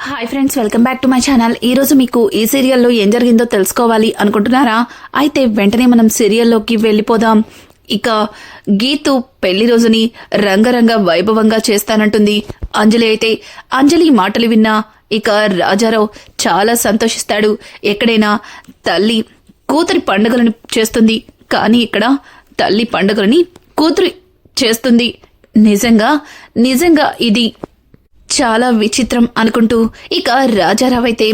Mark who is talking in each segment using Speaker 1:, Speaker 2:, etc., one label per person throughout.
Speaker 1: Hi friends, welcome back to my channel. ఈ రోజు మీకు ఈ సీరియల్లో ఏం జరిగిందో తెలుసుకోవాలి అనుకుంటున్నారా? అయితే వెంటనే మనం సీరియల్లోకి వెళ్ళిపోదాం. ఇక గీతు పెళ్లి రోజుని రంగరంగ వైభవంగా చేస్తానంటుంది. అంజలి అయితే అంజలి మాటలు విన్నా ఇక రాజారావు చాలా సంతోషిస్తాడు. ఎక్కడైనా తల్లి కూతురి పండుగలను చేస్తుంది, కానీ ఇక్కడ తల్లి పండుగలని కూతురి చేస్తుంది. నిజంగా ఇది చాలా విచిత్రం అనుకుంటూ ఇక రాజారావు అయితే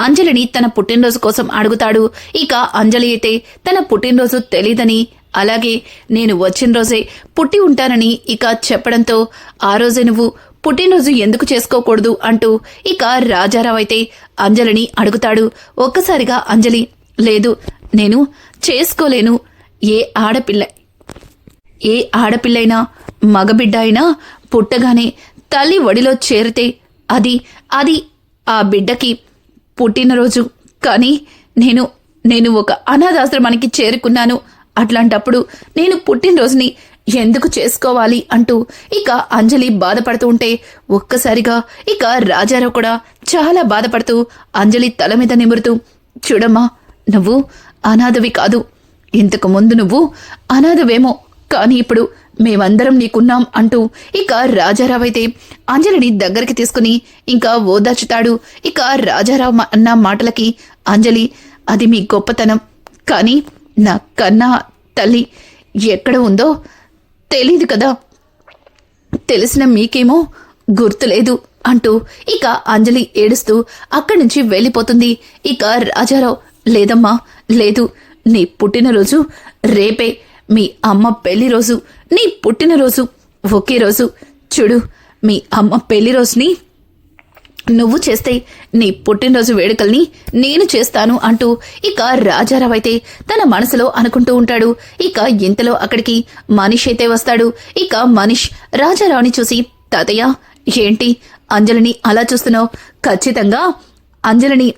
Speaker 1: అంజలిని తన పుట్టినరోజు కోసం అడుగుతాడు. ఇక అంజలి అయితే తన పుట్టినరోజు తెలీదని, అలాగే నేను వచ్చిన రోజే పుట్టి ఉంటానని ఇక చెప్పడంతో ఆ రోజే నువ్వు పుట్టినరోజు ఎందుకు చేసుకోకూడదు అంటూ ఇక రాజారావు అయితే అంజలిని అడుగుతాడు. ఒక్కసారిగా అంజలి లేదు, నేను చేసుకోలేను. ఏ ఆడపిల్లైనా మగబిడ్డ అయినా పుట్టగానే తల్లి ఒడిలో చేరితే అది ఆ బిడ్డకి పుట్టినరోజు. కానీ నేను ఒక అనాథాశ్రమానికి చేరుకున్నాను. అట్లాంటప్పుడు నేను పుట్టినరోజుని ఎందుకు చేసుకోవాలి అంటూ ఇక అంజలి బాధపడుతూ ఉంటే ఒక్కసారిగా ఇక రాజారావు కూడా చాలా బాధపడుతూ అంజలి తల మీద నిమురుతూ, చూడమ్మా, నువ్వు అనాథవి కాదు. ఇంతకు ముందు నువ్వు అనాథవేమో, కానీ ఇప్పుడు మేమందరం నీకున్నాం అంటూ ఇక రాజారావు అయితే అంజలిని దగ్గరికి తీసుకుని ఇంకా ఓదార్చుతాడు. ఇక రాజారావు అన్న మాటలకి అంజలి, అది మీ గొప్పతనం, కానీ నా కన్నా తల్లి ఎక్కడ ఉందో తెలీదు కదా, తెలిసిన మీకేమో గుర్తులేదు అంటూ ఇక అంజలి ఏడుస్తూ అక్కడి నుంచి వెళ్ళిపోతుంది. ఇక రాజారావు, లేదమ్మా లేదు, నీ పుట్టినరోజు రేపే, మీ అమ్మ పెళ్లి రోజు, నీ పుట్టినరోజు ఒకే రోజు. చూడు, మీ అమ్మ పెళ్లి రోజుని నువ్వు చేస్తే నీ పుట్టినరోజు వేడుకల్ని నేను చేస్తాను అంటూ ఇక రాజారావు అయితే తన మనసులో అనుకుంటూ ఉంటాడు. ఇక ఇంతలో అక్కడికి మనీష్ అయితే వస్తాడు. ఇక మనీష్ రాజారావుని చూసి, తాతయ్య ఏంటి అంజలిని అలా చూస్తున్నావు? ఖచ్చితంగా అంజలిని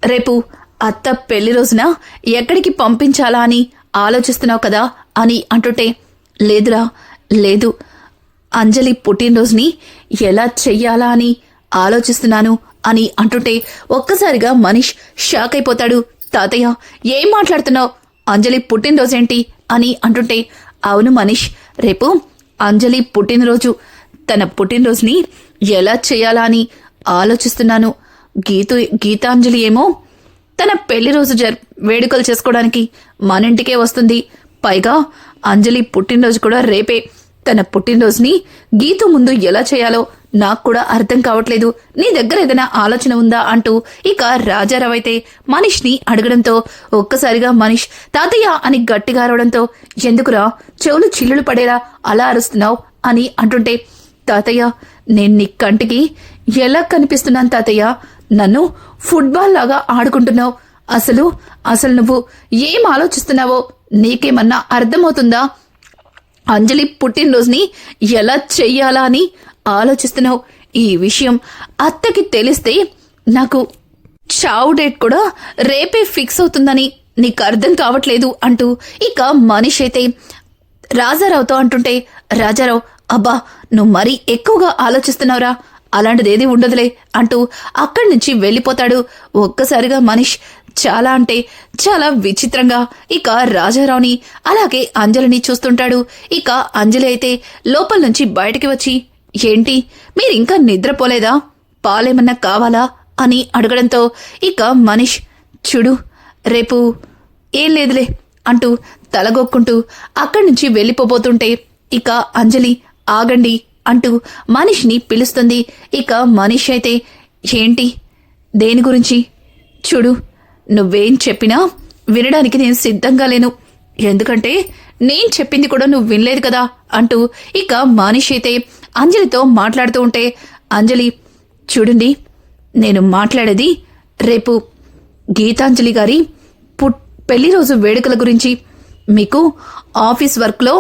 Speaker 1: రేపు అత్త పెళ్లి రోజున ఎక్కడికి పంపించాలా అని ఆలోచిస్తున్నావు కదా అని అంటుంటే, లేదురా లేదు, అంజలి పుట్టినరోజుని ఎలా చెయ్యాలా అని ఆలోచిస్తున్నాను అని అంటుంటే ఒక్కసారిగా మనీష్ షాక్ అయిపోతాడు. తాతయ్య ఏం మాట్లాడుతున్నావు? అంజలి పుట్టినరోజేంటి అని అంటుంటే, అవును మనీష్, రేపు అంజలి పుట్టినరోజు. తన పుట్టినరోజుని ఎలా చెయ్యాలా అని ఆలోచిస్తున్నాను. గీతాంజలి ఏమో తన పెళ్లి రోజు వేడుకలు చేసుకోవడానికి మన ఇంటికే వస్తుంది. పైగా అంజలి పుట్టినరోజు కూడా రేపే. తన పుట్టినరోజుని గీతు ముందు ఎలా చేయాలో నాకు కూడా అర్థం కావట్లేదు. నీ దగ్గర ఏదైనా ఆలోచన ఉందా అంటూ ఇక రాజారావు అయితే మనీష్ని అడగడంతో ఒక్కసారిగా మనీష్ తాతయ్య అని గట్టిగా అరవడంతో, ఎందుకురా చెవులు చిల్లులు పడేలా అలా అరుస్తున్నావు అని అంటుంటే, తాతయ్య నేను నీ కంటికి ఎలా కనిపిస్తున్నాను తాతయ్య? నన్ను ఫుట్బాల్ లాగా ఆడుకుంటున్నావు. అసలు నువ్వు ఏం ఆలోచిస్తున్నావో నీకేమన్నా అర్థమవుతుందా? అంజలి పుట్టినరోజుని ఎలా చెయ్యాలా అని ఆలోచిస్తున్నావు. ఈ విషయం అత్తకి తెలిస్తే నాకు చావు డేట్ కూడా రేపే ఫిక్స్ అవుతుందని నీకు అర్థం కావట్లేదు అంటూ ఇక మనీష్ అయితే రాజారావుతో అంటుంటే, రాజారావు, అబ్బా నువ్వు మరీ ఎక్కువగా ఆలోచిస్తున్నావురా, అలాంటిదేది ఉండదులే అంటూ అక్కడి నుంచి వెళ్ళిపోతాడు. ఒక్కసారిగా మనీష్ చాలా అంటే చాలా విచిత్రంగా ఇక రాజారావుని అలాగే అంజలిని చూస్తుంటాడు. ఇక అంజలి అయితే లోపల నుంచి బయటికి వచ్చి, ఏంటి మీరింకా నిద్రపోలేదా? పాలేమన్నా కావాలా అని అడగడంతో ఇక మనీష్, చూడు రేపు ఏం లేదులే అంటూ తలగొక్కుంటూ అక్కడి నుంచి వెళ్ళిపోబోతుంటే ఇక అంజలి, ఆగండి అంటూ మనీష్ని పిలుస్తుంది. ఇక మనీష్ అయితే, ఏంటి దేని గురించి? చూడు, నువ్వేం చెప్పినా వినడానికి నేను సిద్ధంగా లేను, ఎందుకంటే నేను చెప్పింది కూడా నువ్వు వినలేదు కదా అంటూ ఇక మనీష్ అయితే అంజలితో మాట్లాడుతూ ఉంటే, అంజలి చూడండి, నేను మాట్లాడేది రేపు గీతాంజలి గారి పెళ్లి రోజు వేడుకల గురించి. మీకు ఆఫీస్ వర్క్లో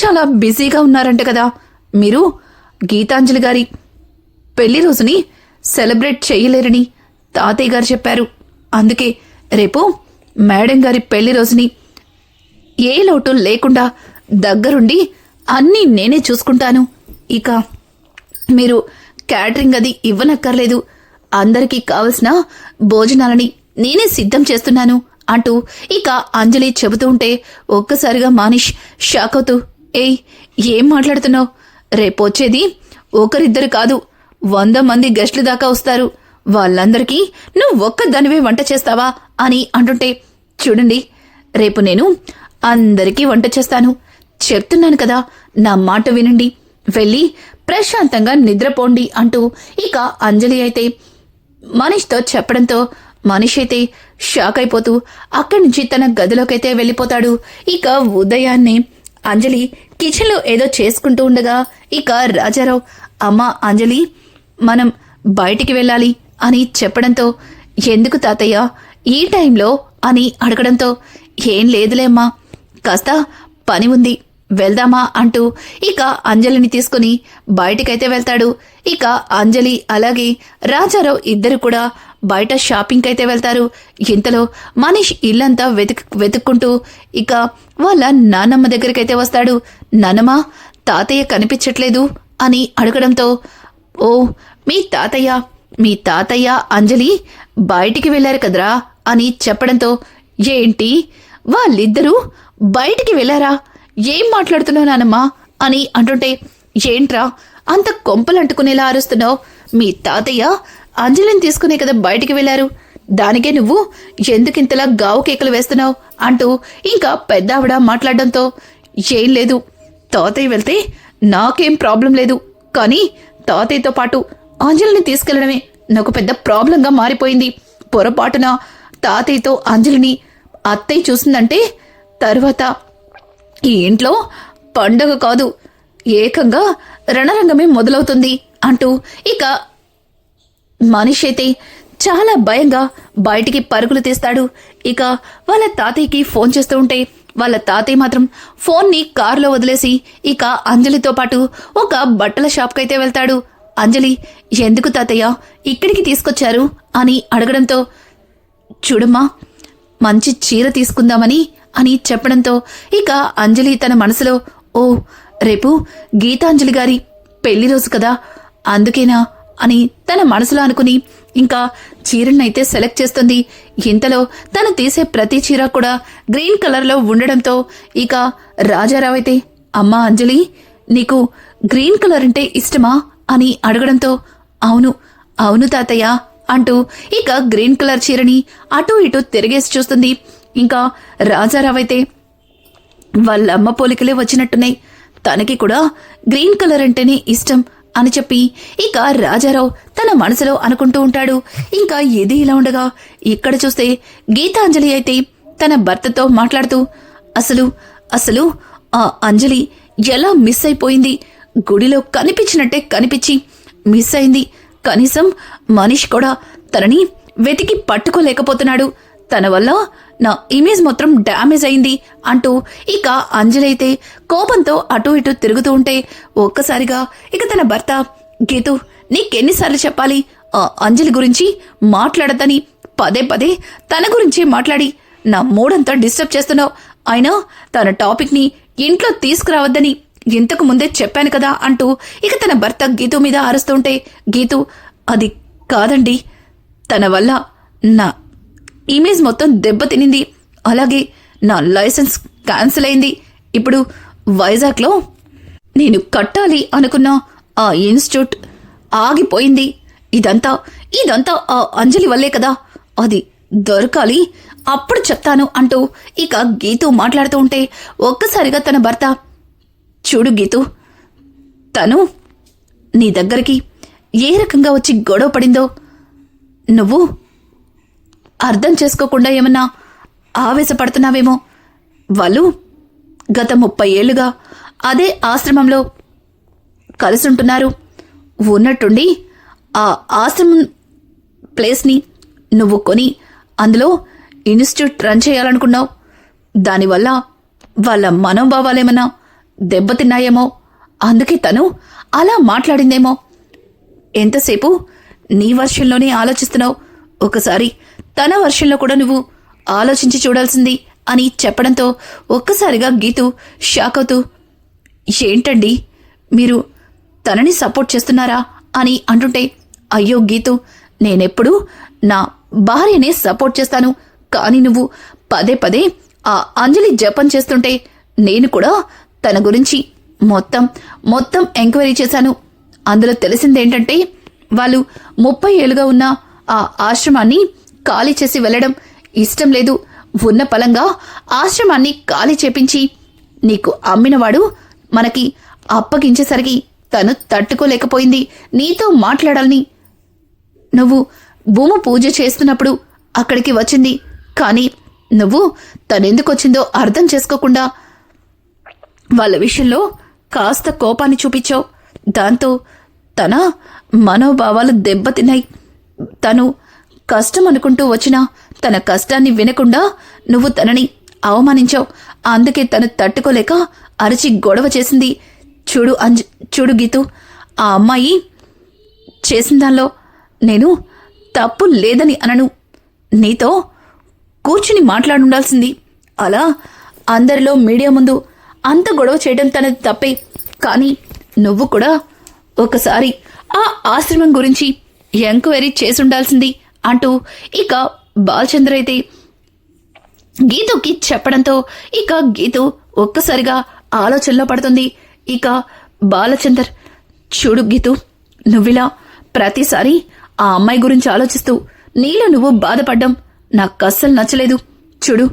Speaker 1: చాలా బిజీగా ఉన్నారంట కదా, మీరు గీతాంజలి గారి పెళ్లి రోజుని సెలబ్రేట్ చేయలేరని తాతయ్య గారు చెప్పారు. అందుకే రేపు మేడం గారి పెళ్లి రోజుని ఏ లోటు లేకుండా దగ్గరుండి అన్నీ నేనే చూసుకుంటాను. ఇక మీరు క్యాటరింగ్ అది ఇవ్వనక్కర్లేదు, అందరికీ కావలసిన భోజనాలని నేనే సిద్ధం చేస్తున్నాను అంటూ ఇక అంజలి చెబుతూ ఉంటే ఒక్కసారిగా మనీష్ షాక్ అవుతూ, ఏయ్ ఏం మాట్లాడుతున్నావు? రేపొచ్చేది ఒకరిద్దరు కాదు, 100 మంది గెస్టులు దాకా వస్తారు. వాళ్ళందరికీ నువ్వు ఒక్కదానివే వంట చేస్తావా అని అంటుంటే, చూడండి రేపు నేను అందరికీ వంట చేస్తాను. చెప్తున్నాను కదా, నా మాట వినండి, వెళ్ళి ప్రశాంతంగా నిద్రపోండి అంటూ ఇక అంజలి అయితే మనీష్తో చెప్పడంతో మనీష్ అయితే షాక్ అయిపోతూ అక్కడి నుంచి తన గదిలోకైతే వెళ్ళిపోతాడు. ఇక ఉదయాన్నే అంజలి కిచెన్లో ఏదో చేసుకుంటూ ఉండగా ఇక రాజారావు, అమ్మా అంజలి మనం బయటికి వెళ్ళాలి అని చెప్పడంతో, ఎందుకు తాతయ్య ఈ టైంలో అని అడగడంతో, ఏం లేదులేమ్మా, కాస్త పని ఉంది, వెళ్దామా అంటూ ఇక అంజలిని తీసుకుని బయటికైతే వెళ్తాడు. ఇక అంజలి అలాగే రాజారావు ఇద్దరు కూడా బయట షాపింగ్ అయితే వెళ్తారు. ఇంతలో మనీష్ ఇల్లంతా వెతుక్కుంటూ ఇక వాళ్ళ నానమ్మ దగ్గరికైతే వస్తాడు. నానమ్మ, తాతయ్య కనిపించట్లేదు అని అడగడంతో, ఓ మీ తాతయ్య అంజలి బయటికి వెళ్లారు కదరా అని చెప్పడంతో, ఏంటి వాళ్ళిద్దరూ బయటికి వెళ్లారా? ఏం మాట్లాడుతున్నావు నానమ్మా అని అంటుంటే, ఏంట్రా అంత కొంపలంటుకునేలా అరుస్తున్నావు? మీ తాతయ్య అంజలిని తీసుకునే కదా బయటికి వెళ్లారు, దానికే నువ్వు ఎందుకింతలా గావు కేకలు వేస్తున్నావు అంటూ ఇంకా పెద్దావిడ మాట్లాడడంతో, ఏం లేదు, తాతయ్య వెళ్తే నాకేం ప్రాబ్లం లేదు, కానీ తాతయ్యతో పాటు అంజలిని తీసుకెళ్లడమే నాకు పెద్ద ప్రాబ్లంగా మారిపోయింది. పొరపాటున తాతయ్యతో అంజలిని అత్తయ్య చూసిందంటే తర్వాత ఈ ఇంట్లో పండగ కాదు, ఏకంగా రణరంగమే మొదలవుతుంది అంటూ ఇక మనిషి అయితే చాలా భయంగా బయటికి పరుగులు తీస్తాడు. ఇక వాళ్ళ తాతయ్యకి ఫోన్ చేస్తూ ఉంటే వాళ్ళ తాతయ్య మాత్రం ఫోన్ని కారులో వదిలేసి ఇక అంజలితో పాటు ఒక బట్టల షాప్కైతే వెళ్తాడు. అంజలి, ఎందుకు తాతయ్య ఇక్కడికి తీసుకొచ్చారు అని అడగడంతో, చూడమ్మా, మంచి చీర తీసుకుందామని అని చెప్పడంతో ఇక అంజలి తన మనసులో, ఓ రేపు గీతాంజలి గారి పెళ్లి రోజు కదా, అందుకేనా అని తన మనసులో అనుకుని ఇంకా చీరనైతే సెలెక్ట్ చేస్తుంది. ఇంతలో తను తీసే ప్రతి చీర కూడా గ్రీన్ కలర్లో ఉండడంతో ఇక రాజారావు అయితే, అమ్మా అంజలి, నీకు గ్రీన్ కలర్ అంటే ఇష్టమా అని అడగడంతో, అవును తాతయ్య అంటూ ఇక గ్రీన్ కలర్ చీరని అటూ ఇటూ తిరిగేసి చూస్తుంది. ఇంకా రాజారావు అయితే, వాళ్ళమ్మ పోలికలే వచ్చినట్టున్నాయి, తనకి కూడా గ్రీన్ కలర్ అంటేనే ఇష్టం అని చెప్పి ఇక రాజారావు తన మనసులో అనుకుంటూ ఉంటాడు. ఇంకా ఇది ఇలా ఉండగా ఇక్కడ చూస్తే గీతాంజలి అయితే తన భర్తతో మాట్లాడుతూ, అసలు ఆ అంజలి ఎలా మిస్ అయిపోయింది? గుడిలో కనిపించినట్టే కనిపించి మిస్ అయింది. కనీసం మనీష్ కూడా తనని వెతికి పట్టుకోలేకపోతున్నాడు. తన వల్ల నా ఇమేజ్ మొత్తం డ్యామేజ్ అయింది అంటూ ఇక అంజలి అయితే కోపంతో అటూ ఇటూ తిరుగుతూ ఉంటే ఒక్కసారిగా ఇక తన భర్త, గీతు, నీకెన్నిసార్లు చెప్పాలి ఆ అంజలి గురించి మాట్లాడద్దని? పదే పదే తన గురించి మాట్లాడి నా మూడంతా డిస్టర్బ్ చేస్తున్నావు. అయినా తన టాపిక్ ని ఇంట్లో తీసుకురావద్దని ఇంతకు ముందే చెప్పాను కదా అంటూ ఇక తన భర్త గీతు మీద అరుస్తుంటే, గీతు, అది కాదండి, తన వల్ల నా ఇమేజ్ మొత్తం దెబ్బతినింది, అలాగే నా లైసెన్స్ క్యాన్సిల్ అయింది. ఇప్పుడు వైజాగ్లో నేను కట్టాలి అనుకున్న ఆ ఇన్స్టిట్యూట్ ఆగిపోయింది. ఇదంతా ఆ అంజలి వల్లే కదా, అది దొరకాలి, అప్పుడు చెప్తాను అంటూ ఇక గీతు మాట్లాడుతూ ఉంటే ఒక్కసారిగా తన భర్త, చూడు గీతు, తను నీ దగ్గరికి ఏ రకంగా వచ్చి గొడవ పడిందో నువ్వు అర్థం చేసుకోకుండా ఏమన్నా ఆవేశపడుతున్నావేమో. వాళ్ళు గత 30 ఏళ్లుగా అదే ఆశ్రమంలో కలిసుంటున్నారు. ఉన్నట్టుండి ఆ ఆశ్రమం ప్లేస్ని నువ్వు కొని అందులో ఇన్స్టిట్యూట్ రన్ చేయాలనుకున్నావు. దానివల్ల వాళ్ళ మనోభావాలేమన్నా దెబ్బతిన్నాయేమో, అందుకే తను అలా మాట్లాడిందేమో. ఎంతసేపు నీ వర్షంలోనే ఆలోచిస్తున్నావు, ఒకసారి తన వర్షంలో కూడా నువ్వు ఆలోచించి చూడాల్సింది అని చెప్పడంతో ఒక్కసారిగా గీతు షాక్ అవుతూ, ఏంటండి మీరు తనని సపోర్ట్ చేస్తున్నారా అని అంటుంటే, అయ్యో గీతు, నేనెప్పుడు నా భార్యనే సపోర్ట్ చేస్తాను. కానీ నువ్వు పదే పదే ఆ అంజలి జపం చేస్తుంటే నేను కూడా తన గురించి మొత్తం ఎంక్వైరీ చేశాను. అందులో తెలిసిందేంటంటే వాళ్ళు 30 ఏళ్లుగా ఉన్న ఆ ఆశ్రమాన్ని ఖాళీ చేసి వెళ్లడం ఇష్టం లేదు. ఉన్న పలంగా ఆశ్రమాన్ని ఖాళీ చేపించి నీకు అమ్మినవాడు మనకి అప్పగించేసరికి తను తట్టుకోలేకపోయింది. నీతో మాట్లాడాలని నువ్వు భూమి పూజ చేస్తున్నప్పుడు అక్కడికి వచ్చింది. కానీ నువ్వు తనెందుకొచ్చిందో అర్థం చేసుకోకుండా వాళ్ళ విషయంలో కాస్త కోపాన్ని చూపించావు. దాంతో తన మనోభావాలు దెబ్బతిన్నాయి. తను కష్టం అనుకుంటూ వచ్చినా తన కష్టాన్ని వినకుండా నువ్వు తనని అవమానించావు. అందుకే తను తట్టుకోలేక అరిచి గొడవ చేసింది. చూడు గీతు, ఆ అమ్మాయి చేసిన దానిలో నేను తప్పు లేదని అనను. నీతో కూర్చుని మాట్లాడుండాల్సింది. అలా అందరిలో మీడియా ముందు అంత గొడవ చేయడం తనది తప్పే. కానీ నువ్వు కూడా ఒకసారి ఆ ఆశ్రమం గురించి ఎంక్వైరీ చేసుండాల్సింది అంటూ ఇక బాలచంద్ర అయితే గీతుకి చెప్పడంతో ఇక గీతు ఒక్కసారిగా ఆలోచనలో పడుతుంది. ఇక బాలచందర్, చూడు గీతు, నువ్విలా ప్రతిసారి ఆ అమ్మాయి గురించి ఆలోచిస్తూ నీలో నువ్వు బాధపడ్డం నాకు అస్సలు నచ్చలేదు. చూడు,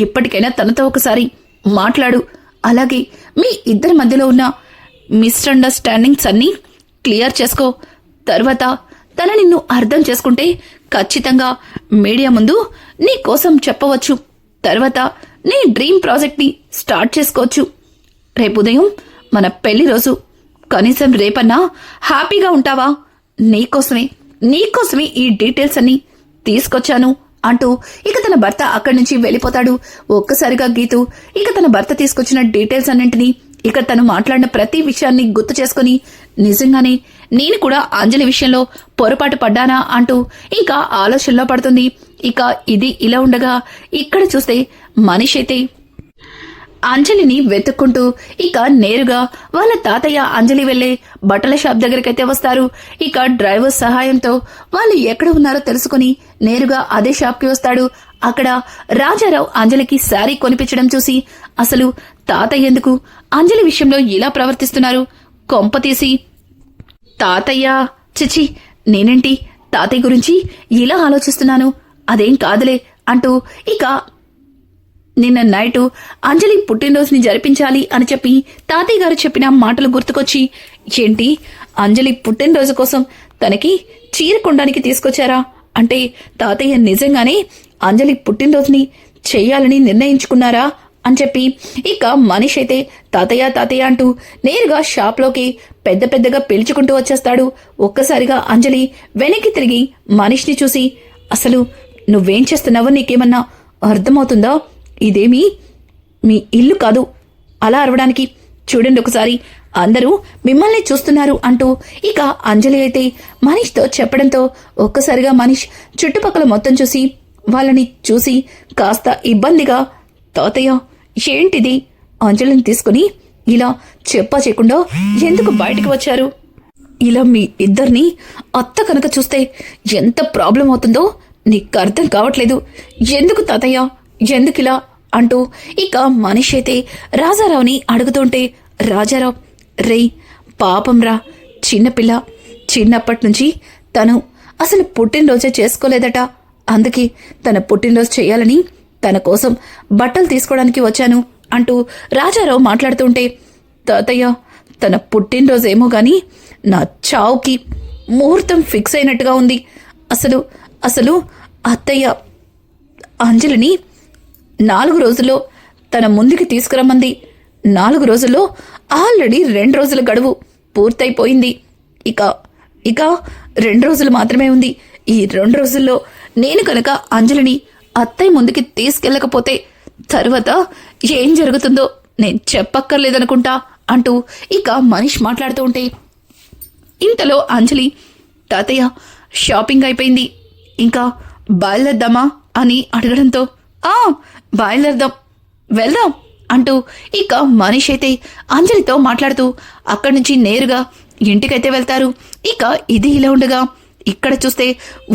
Speaker 1: ఇప్పటికైనా తనతో ఒకసారి మాట్లాడు. అలాగే మీ ఇద్దరి మధ్యలో ఉన్న మిస్అండర్స్టాండింగ్స్ అన్నీ క్లియర్ చేసుకో. తర్వాత తన నిన్ను అర్థం చేసుకుంటే ఖచ్చితంగా మీడియా ముందు నీ కోసం చెప్పవచ్చు. తర్వాత నీ డ్రీమ్ ప్రాజెక్ట్ని స్టార్ట్ చేసుకోవచ్చు. రేపు ఉదయం మన పెళ్లి రోజు. కనీసం రేపన్నా హ్యాపీగా ఉంటావా? నీకోసమే ఈ డీటెయిల్స్ అన్ని తీసుకొచ్చాను అంటూ ఇక తన భర్త అక్కడి నుంచి వెళ్ళిపోతాడు. ఒక్కసారిగా గీతు ఇక తన భర్త తీసుకొచ్చిన డీటెయిల్స్ అన్నింటినీ ఇక తను మాట్లాడిన ప్రతి విషయాన్ని గుర్తు చేసుకుని నిజంగానే నేను కూడా అంజలి విషయంలో పొరపాటు పడ్డానా అంటూ ఇంకా ఆలోచనలో పడుతుంది. ఇక ఇది ఇలా ఉండగా ఇక్కడ చూస్తే మనిషి అయితే అంజలిని వెతుక్కుంటూ ఇక నేరుగా వాళ్ళ తాతయ్య అంజలి వెళ్లే బట్టల షాప్ దగ్గరికైతే వస్తారు. ఇక డ్రైవర్ సహాయంతో వాళ్ళు ఎక్కడ ఉన్నారో తెలుసుకుని నేరుగా అదే షాప్ కి వస్తాడు. అక్కడ రాజారావు అంజలికి శారీ కొనిపించడం చూసి అసలు తాతయ్య ఎందుకు అంజలి విషయంలో ఇలా ప్రవర్తిస్తున్నారు? కొంపతీసి తాతయ్య, చిచి, నేనేంటి తాతయ్య గురించి ఇలా ఆలోచిస్తున్నాను? అదేం కాదులే అంటూ ఇక నిన్న నైటు అంజలి పుట్టినరోజుని జరిపించాలి అని చెప్పి తాతయ్య గారు చెప్పిన మాటలు గుర్తుకొచ్చి, ఏంటి అంజలి పుట్టినరోజు కోసం తనకి చీర కొనడానికి తీసుకొచ్చారా? అంటే తాతయ్య నిజంగానే అంజలి పుట్టినరోజుని చెయ్యాలని నిర్ణయించుకున్నారా అని చెప్పి ఇక మనిషి అయితే తాతయ్య అంటూ నేరుగా షాప్లోకి పెద్దగా పిలుచుకుంటూ వచ్చేస్తాడు. ఒక్కసారిగా అంజలి వెనక్కి తిరిగి మనిషిని చూసి, అసలు నువ్వేం చేస్తున్నావో నీకేమన్నా అర్థమవుతుందా? ఇదేమీ మీ ఇల్లు కాదు అలా అరవడానికి. చూడండి ఒకసారి, అందరూ మిమ్మల్ని చూస్తున్నారు అంటూ ఇక అంజలి అయితే మనీష్తో చెప్పడంతో ఒక్కసారిగా మనీష్ చుట్టుపక్కల మొత్తం చూసి వాళ్ళని చూసి కాస్త ఇబ్బందిగా, తాతయ్య ఏంటిది? అంజలిని తీసుకుని ఇలా చెప్పా చేయకుండా ఎందుకు బయటికి వచ్చారు? ఇలా మీ ఇద్దరిని అత్త కనుక చూస్తే ఎంత ప్రాబ్లం అవుతుందో నీకు అర్థం కావట్లేదు. ఎందుకు తాతయ్య, ఎందుకిలా అంటూ ఇక మనిషి అయితే రాజారావుని అడుగుతుంటే, రాజారావు, రేయ్ పాపం రా, చిన్నపిల్ల, చిన్నప్పటి నుంచి తను అసలు పుట్టినరోజే చేసుకోలేదట. అందుకే తన పుట్టినరోజు చేయాలని తన కోసం బట్టలు తీసుకోవడానికి వచ్చాను అంటూ రాజారావు మాట్లాడుతుంటే, తాతయ్య తన పుట్టినరోజేమో గాని నా చావుకి ముహూర్తం ఫిక్స్ అయినట్టుగా ఉంది. అసలు అత్తయ్య అంజలిని 4 రోజుల్లో తన ముందుకి తీసుకురమ్మంది. 4 రోజుల్లో ఆల్రెడీ 2 రోజుల గడువు పూర్తయిపోయింది. ఇక 2 రోజులు మాత్రమే ఉంది. ఈ 2 రోజుల్లో నేను కనుక అంజలిని అత్తయ్య ముందుకి తీసుకెళ్ళకపోతే తర్వాత ఏం జరుగుతుందో నేను చెప్పక్కర్లేదనుకుంటా అంటూ ఇక మనిషి మాట్లాడుతూ ఉంటే, ఇంతలో అంజలి, తాతయ్య షాపింగ్ అయిపోయింది, ఇంకా బయలుదేద్దామా అని అడగడంతో, బయలుదేరదాం, వెళ్దాం అంటూ ఇక మనిషి అయితే అంజలితో మాట్లాడుతూ అక్కడి నుంచి నేరుగా ఇంటికైతే వెళ్తారు. ఇక ఇది ఇలా ఉండగా ఇక్కడ చూస్తే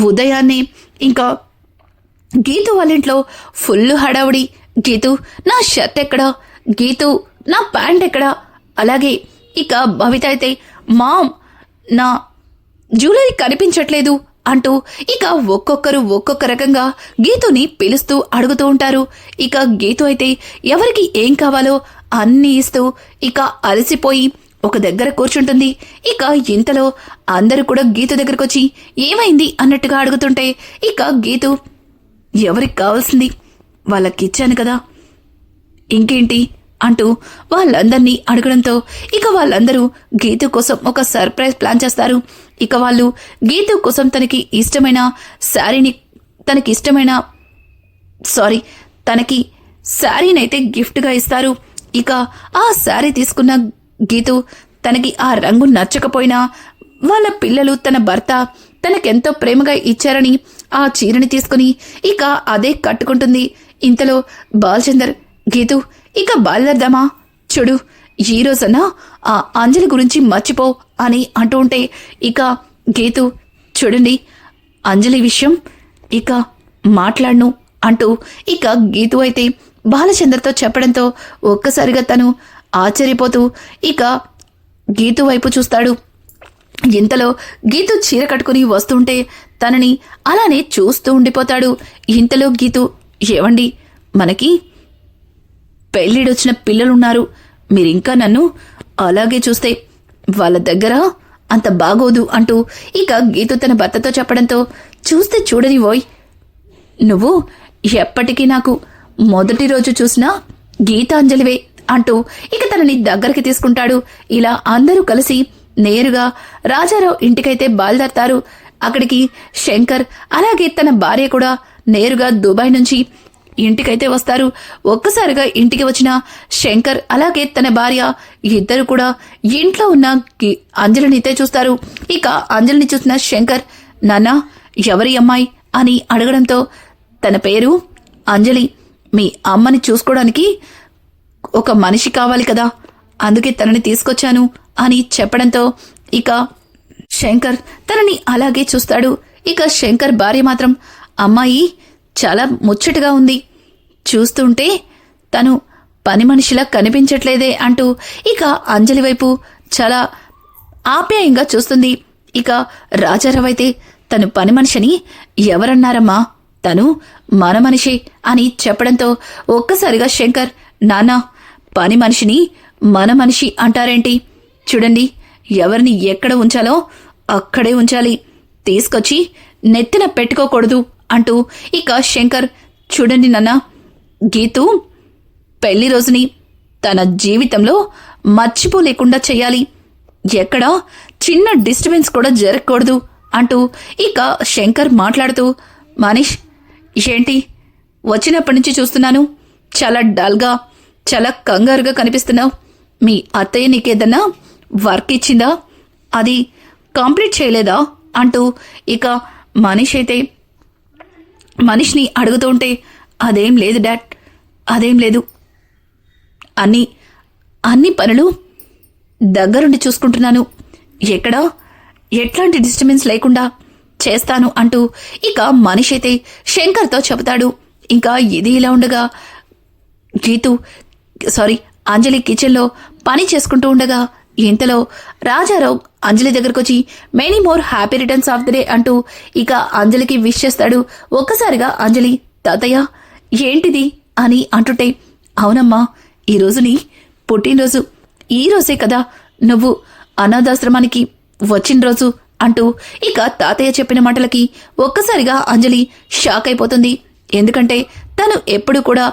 Speaker 1: ఉదయాన్నే ఇంకా గీతు వాళ్ళ ఇంట్లో ఫుల్ హడావుడి. గీతు నా షర్ట్ ఎక్కడా, గీతు నా ప్యాంట్ ఎక్కడా, అలాగే ఇక భవిత అయితే మామ్ నా జ్యువెలరీ కనిపించట్లేదు అంటూ ఇక ఒక్కొక్కరు ఒక్కొక్క రకంగా గీతుని పిలుస్తూ అడుగుతూ ఉంటారు. ఇక గీతు అయితే ఎవరికి ఏం కావాలో అన్నీ ఇస్తూ ఇక అలసిపోయి ఒక దగ్గర కూర్చుంటుంది. ఇక ఇంతలో అందరూ కూడా గీతు దగ్గరకొచ్చి ఏమైంది అన్నట్టుగా అడుగుతుంటే ఇక గీతు ఎవరికి కావాల్సింది వాళ్ళకిచ్చాను కదా, ఇంకేంటి అంటూ వాళ్ళందర్నీ అడగడంతో ఇక వాళ్ళందరూ గీతు కోసం ఒక సర్ప్రైజ్ ప్లాన్ చేస్తారు. ఇక వాళ్ళు గీతు కోసం తనకి శారీనైతే గిఫ్ట్గా ఇస్తారు. ఇక ఆ శారీ తీసుకున్న గీతు తనకి ఆ రంగు నచ్చకపోయినా వాళ్ళ పిల్లలు తన భర్త తనకెంతో ప్రేమగా ఇచ్చారని ఆ చీరని తీసుకుని ఇక అదే కట్టుకుంటుంది. ఇంతలో బాలచందర్, గీతు ఇక బయలుదేరదామా, చూడు ఈ రోజన్నా ఆ అంజలి గురించి మర్చిపో అని అంటూ ఉంటే ఇక గీతు, చూడండి అంజలి విషయం ఇక మాట్లాడను అంటూ ఇక గీతు అయితే బాలచందర్తో చెప్పడంతో ఒక్కసారిగా తను ఆశ్చర్యపోతూ ఇక గీతు వైపు చూస్తాడు. ఇంతలో గీతు చీర కట్టుకుని వస్తుంటే తనని అలానే చూస్తూ ఉండిపోతాడు. ఇంతలో గీతు, ఏవండి మనకి పెళ్ళిడొచ్చిన పిల్లలున్నారు, మీరింకా నన్ను అలాగే చూస్తే వాళ్ళ దగ్గర అంత బాగోదు అంటూ ఇక గీతు తన భర్తతో చెప్పడంతో, చూస్తే చూడని ఓయ్, నువ్వు ఎప్పటికీ నాకు మొదటి రోజు చూసినా గీతాంజలివే అంటూ ఇక తనని దగ్గరికి తీసుకుంటాడు. ఇలా అందరూ కలిసి నేరుగా రాజారావు ఇంటికైతే బయలుదేరతారు. అక్కడికి శంకర్ అలాగే తన భార్య కూడా నేరుగా దుబాయ్ నుంచి ఇంటికైతే వస్తారు. ఒక్కసారిగా ఇంటికి వచ్చిన శంకర్ అలాగే తన భార్య ఇద్దరు కూడా ఇంట్లో ఉన్న అంజలినితే చూస్తారు. ఇక అంజలిని చూసిన శంకర్, నాన్నా ఎవరి అమ్మాయి అని అడగడంతో, తన పేరు అంజలి, మీ అమ్మని చూసుకోవడానికి ఒక మనిషి కావాలి కదా, అందుకే తనని తీసుకొచ్చాను అని చెప్పడంతో ఇక శంకర్ తనని అలాగే చూస్తాడు. ఇక శంకర్ భార్య మాత్రం, అమ్మాయి చాలా ముచ్చటగా ఉంది, చూస్తుంటే తను పని మనిషిలా కనిపించట్లేదే అంటూ ఇక అంజలి వైపు చాలా ఆప్యాయంగా చూస్తుంది. ఇక రాజారావు అయితే, తను పని మనిషిని ఎవరన్నారమ్మా, తను మన మనిషి అని చెప్పడంతో ఒక్కసారిగా శంకర్, నాన్నా పని మనిషిని మన మనిషి అంటారేంటి, చూడండి ఎవరిని ఎక్కడ ఉంచాలో అక్కడే ఉంచాలి, తీసుకొచ్చి నెత్తిన పెట్టుకోకూడదు అంటూ ఇక శంకర్, చూడండి నాన్న, గీతు పెళ్లి రోజుని తన జీవితంలో మర్చిపోలేకుండా చెయ్యాలి, ఎక్కడా చిన్న డిస్టర్బెన్స్ కూడా జరగకూడదు అంటూ ఇక శంకర్ మాట్లాడుతూ, మనీష్ ఏంటి వచ్చినప్పటి నుంచి చూస్తున్నాను చాలా డల్గా చాలా కంగారుగా కనిపిస్తున్నావు, మీ అత్తయ్య నీకేదన్నా వర్క్ ఇచ్చిందా, అది కంప్లీట్ చేయలేదా అంటూ ఇక మనీష్ అయితే మనీష్ని అడుగుతూ ఉంటే, అదేం లేదు డాడ్, అదేం లేదు, అన్ని పనులు దగ్గరుండి చూసుకుంటున్నాను, ఎక్కడా ఎట్లాంటి డిస్టర్బెన్స్ లేకుండా చేస్తాను అంటూ ఇక మనీష్ అయితే శంకర్తో చెబుతాడు. ఇంకా ఇది ఇలా ఉండగా అంజలి కిచెన్లో పని చేసుకుంటూ ఉండగా ఇంతలో రాజారావు అంజలి దగ్గరకొచ్చి many more happy returns of the day అంటూ ఇక అంజలికి విష్ చేస్తాడు. ఒక్కసారిగా అంజలి, తాతయ్య ఏంటిది అని అంటుంటే, అవునమ్మా ఈ రోజు నీ పుట్టినరోజు, ఈ రోజే కదా నువ్వు అనాథాశ్రమానికి వచ్చిన రోజు అంటూ ఇక తాతయ్య చెప్పిన మాటలకి ఒక్కసారిగా అంజలి షాక్ అయిపోతుంది. ఎందుకంటే తను ఎప్పుడు కూడా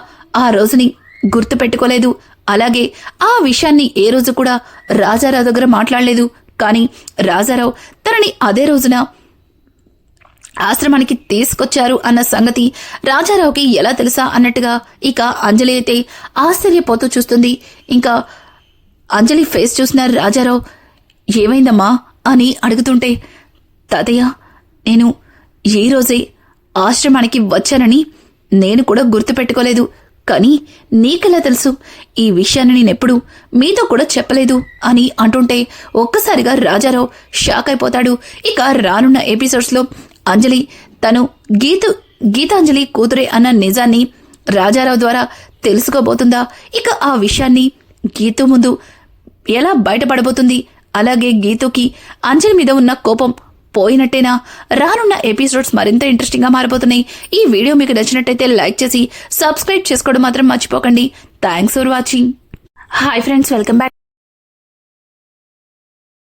Speaker 1: ఆ రోజుని గుర్తు పెట్టుకోలేదు, అలాగే ఆ విషయాన్ని ఏ రోజు కూడా రాజారావు దగ్గర మాట్లాడలేదు. కానీ రాజారావు తనని అదే రోజున ఆశ్రమానికి తీసుకొచ్చారు అన్న సంగతి రాజారావుకి ఎలా తెలుసా అన్నట్టుగా ఇక అంజలి అయితే ఆశ్చర్యపోతూ చూస్తుంది. ఇంకా అంజలి ఫేస్ చూసిన రాజారావు, ఏమైందమ్మా అని అడుగుతుంటే, తాతయ్య నేను ఈ రోజే ఆశ్రమానికి వచ్చానని నేను కూడా గుర్తుపెట్టుకోలేదు, కానీ నీకెలా తెలుసు? ఈ విషయాన్ని నేనెప్పుడు మీతో కూడా చెప్పలేదు అని అంటుంటే ఒక్కసారిగా రాజారావు షాక్ అయిపోతాడు. ఇక రానున్న ఎపిసోడ్స్లో అంజలి తను గీతాంజలి కూతురే అన్న నిజాన్ని రాజారావు ద్వారా తెలుసుకోబోతుందా? ఇక ఆ విషయాన్ని గీతు ముందు ఎలా బయటపడబోతుంది? అలాగే గీతుకి అంజలి మీద ఉన్న కోపం పోయినట్టేనా? రానున్న ఎపిసోడ్స్ మరింత ఇంట్రెస్టింగ్ గా మారిపోతున్నాయి. ఈ వీడియో మీకు నచ్చినట్టయితే లైక్ చేసి సబ్స్క్రైబ్ చేసుకోవడం మాత్రం మర్చిపోకండి. Thanks for watching. Hi friends, welcome back.